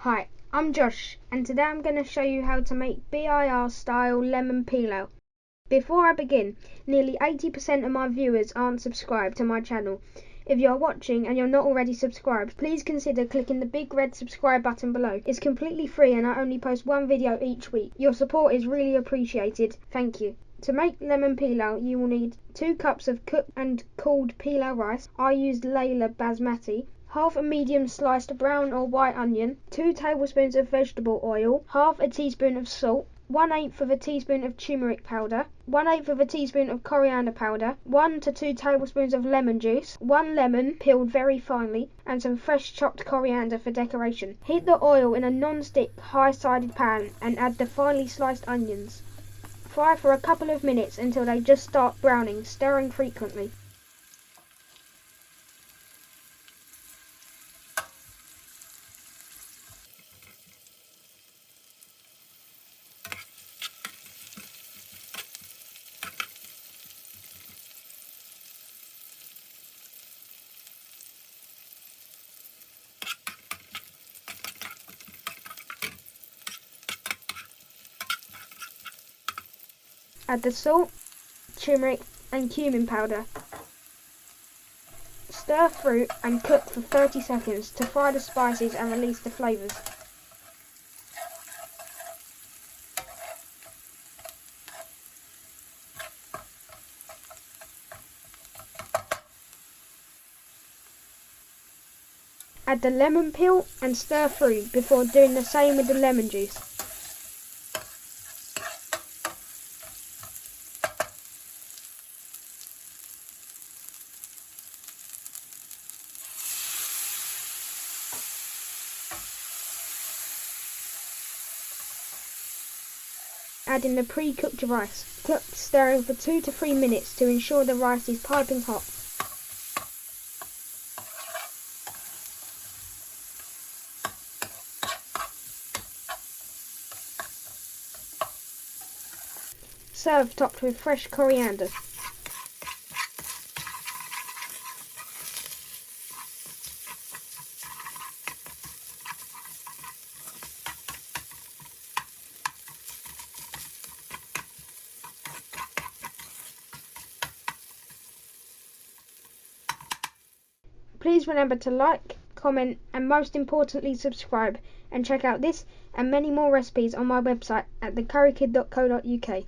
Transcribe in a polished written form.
Hi, I'm Josh, and today I'm going to show you how to make BIR style lemon pilau. Before I begin, nearly 80% of my viewers aren't subscribed to my channel. If you are watching and you're not already subscribed, please consider clicking the big red subscribe button below. It's completely free and I only post one video each week. Your support is really appreciated. Thank you. To make lemon pilau, you will need 2 cups of cooked and cooled pilau rice. I used laila basmati. Half a medium sliced brown or white onion, 2 tablespoons of vegetable oil, half a teaspoon of salt, 1/8 of a teaspoon of turmeric powder, 1/8 of a teaspoon of coriander powder, 1 to 2 tablespoons of lemon juice, 1 lemon peeled very finely, and some fresh chopped coriander for decoration. Heat the oil in a non-stick high-sided pan and add the finely sliced onions. Fry for a couple of minutes until they just start browning, stirring frequently. Add the salt, turmeric and cumin powder. Stir through and cook for 30 seconds to fry the spices and release the flavours. Add the lemon peel and stir through before doing the same with the lemon juice. Add in the pre-cooked rice. Cook stirring for 2 to 3 minutes to ensure the rice is piping hot. Serve topped with fresh coriander. Please remember to like, comment and most importantly subscribe, and check out this and many more recipes on my website at thecurrykid.co.uk.